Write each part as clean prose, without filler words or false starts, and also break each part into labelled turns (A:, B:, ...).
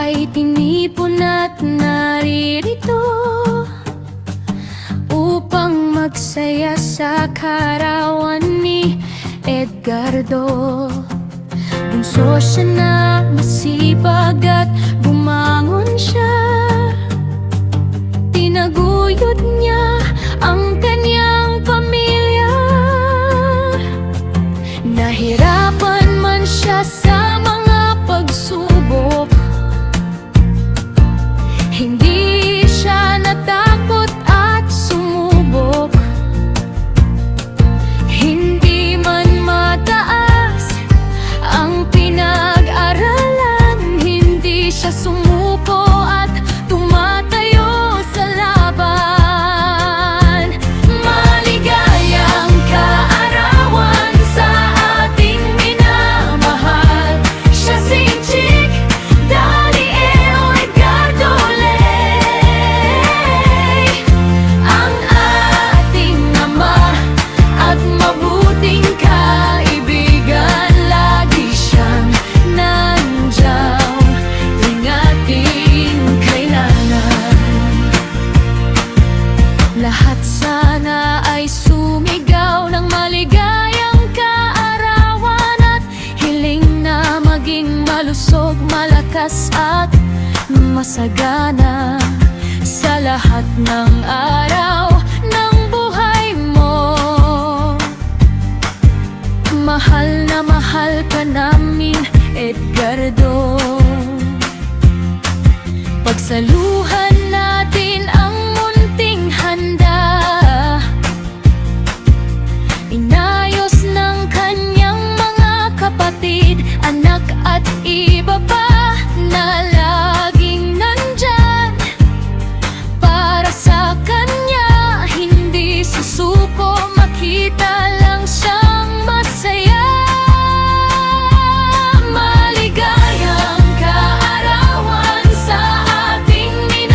A: ay tinipon at naririto upang magsaya sa kaarawan ni Edgardo. Bunso siya na masipag at bumangon siya. Tinaguyod niya ang kanyang pamilya. Nahirapan man siya sa mga pagsubok, hindi siya natakot at sumubok. Hindi man mataas ang pinag-aralan, hindi siya sumuko at tumatayo sa laban. Maligayang kaarawan sa ating minamahal. Siya si Chick Daniel Edgardo Ley, ang ating ama at mabuting kaibigan. Lagi siyang nandiyan, ingating kailangan. Lahat sana ay sumigaw ng maligayang kaarawan at hiling na maging malusog, malakas at masagana sa lahat ng araw ng buhay mo. Mahal na mahal ka namin, Edgardo. Pagsaluhan natin ang munting handa. Inayos ng kanyang mga kapatid, anak at iba pa na laging nandyan para sa kanya. Hindi susuko, makita lang siyang masaya. Maligayang kaarawan sa ating minamahal.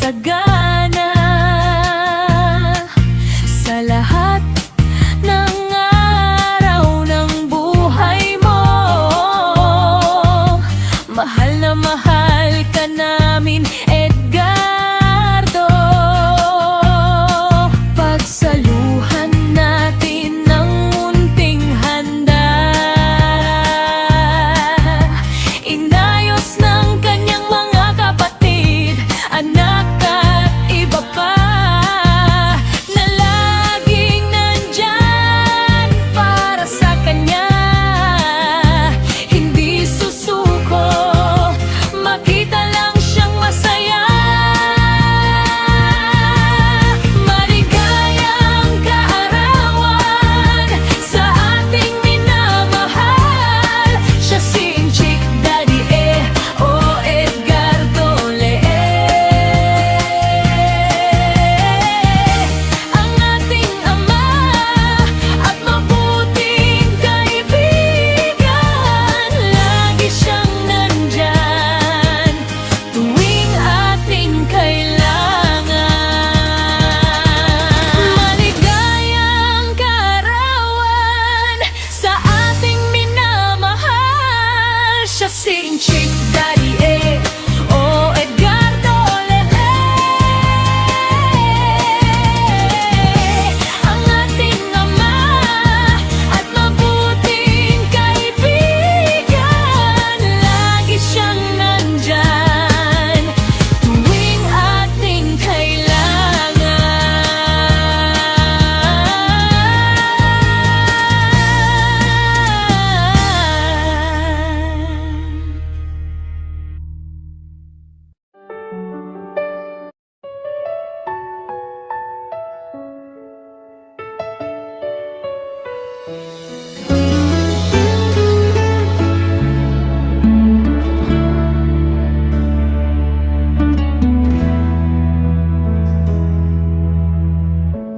A: sagana sa lahat ng araw ng buhay mo. Mahal na mahal ka namin, Edgardo. Pagsaluhan natin ng munting handa, inayos ng kanyang mga kapatid, anak at iba pa, na laging nandyan para sa kanya. Hindi susuko, makita lang siyang masaya. Maligayang kaarawan sa ating minamahal. Siya si Inchik Daddy o Edgardo ang ating ama at mabuting kaibigan. Lagi siyang nandyan tuwing ating kailangan. Maligayang kaarawan sa ating minamahal. Siya si Inchik Daddy o Edgardo ang ating ama at mabuting kaibigan. Lagi siyang nandyan tuwing ating kailangan.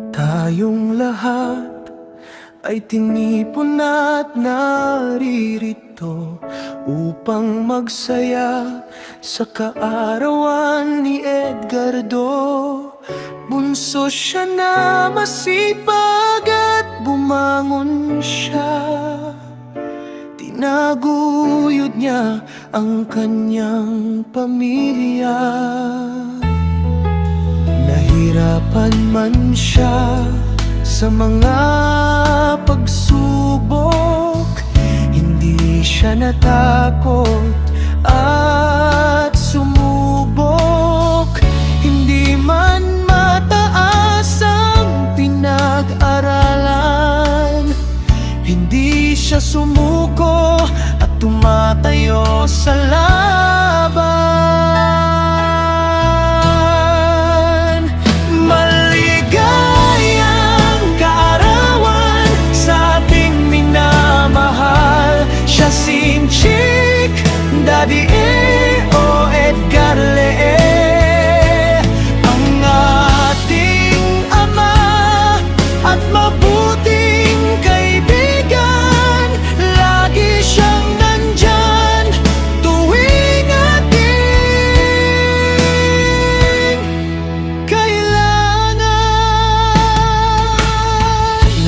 B: Tayong lahat ay tinipon at naririto upang magsaya sa kaarawan ni Edgardo. Bunso siya na masipag at bumangon siya. Tinaguyod niya ang kanyang pamilya. Nahirapan man siya sa mga pagsubok, hindi siya natakot at sumubok. Hindi man mataas ang pinag-aralan, hindi siya sumuko at tumatayo sa laban. Maligayang kaarawan sa ating minamahal. Siya si Inchik Daddy o Edgar ang ating ama at mabuting kaibigan. Lagi siyang nandyan tuwing ating kailangan.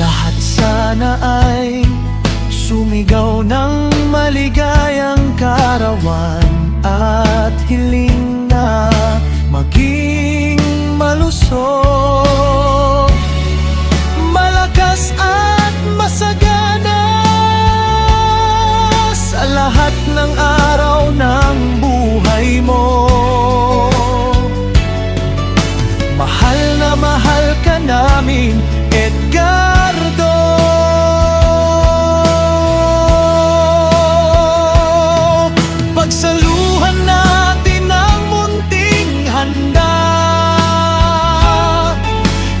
B: Lahat sana ay sumigaw ng maligayang kaarawan at hiling na maging malusog, malakas at masagana sa lahat ng araw ng buhay mo. Mahal na mahal ka namin, Edgardo. Pagsaluhan natin ang munting handa,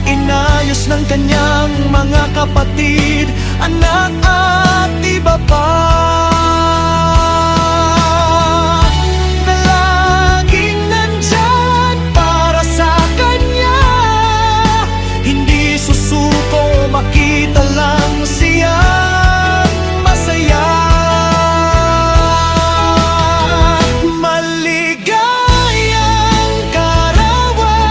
B: inayos ng kanyang mga kapatid, anak at iba pa, na laging nandyan para sa kanya. Hindi susuko, makita lang siyang masaya. Maligayang kaarawan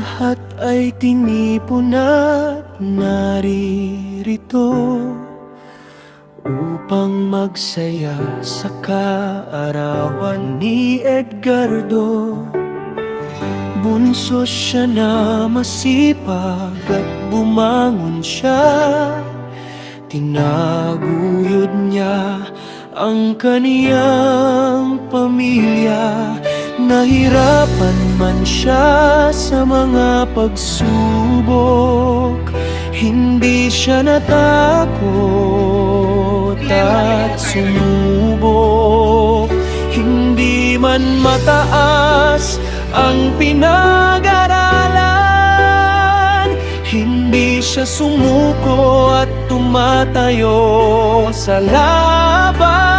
B: lahat ay tinipon at naririto upang magsaya sa kaarawan ni Edgardo. Bunso siya na masipag at bumangon siya. Tinaguyod niya ang kaniyang pamilya. Nahirapan man siya sa mga pagsubok, hindi siya natakot at sumubok. Hindi man mataas ang pinag-aralan, hindi siya sumuko at tumatayo sa laban.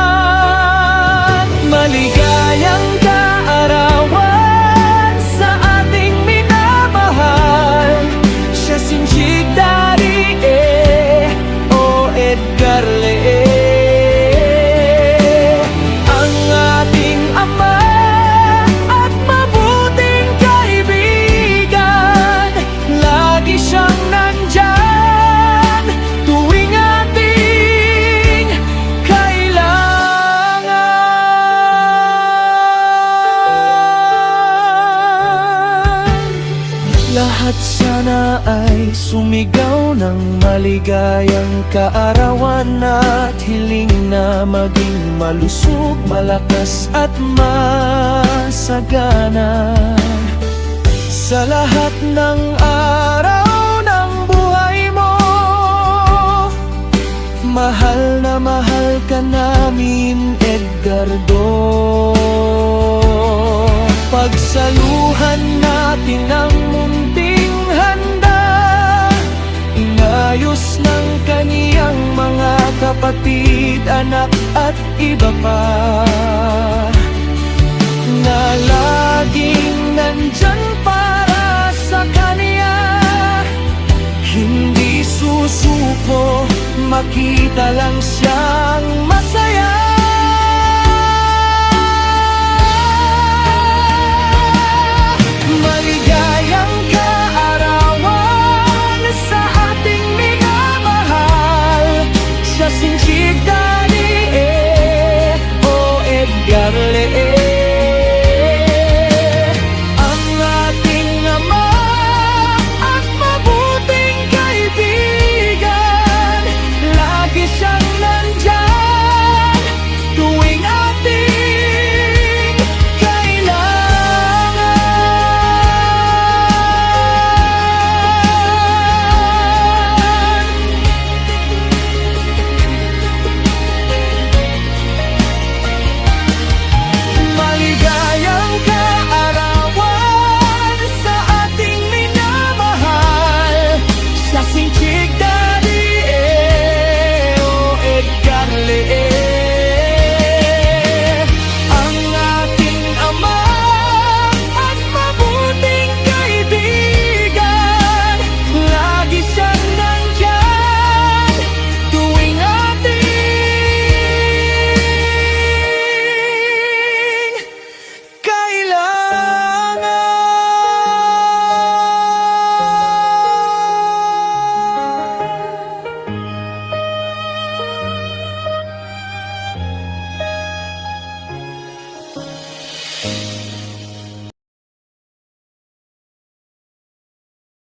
B: Maligayang kaarawan sa ating minamahal. Siya Sinchig Dari o Edgar Lee, ang ating ama at mabuting kaibigan. Lagi siyang nandyan tuwing ating kailangan. Lahat sana ay sumigaw ng maligayang kaarawan at hiling na maging malusog, malakas at masagana. Sa lahat ng araw ng buhay mo, mahal na mahal ka namin, Edgardo. Pagsaluhan natin ang munting handa, inayos ng kaniyang mga kapatid, anak at iba pa, na laging nandyan para sa kaniya. Hindi susuko, makita lang siyang masaya.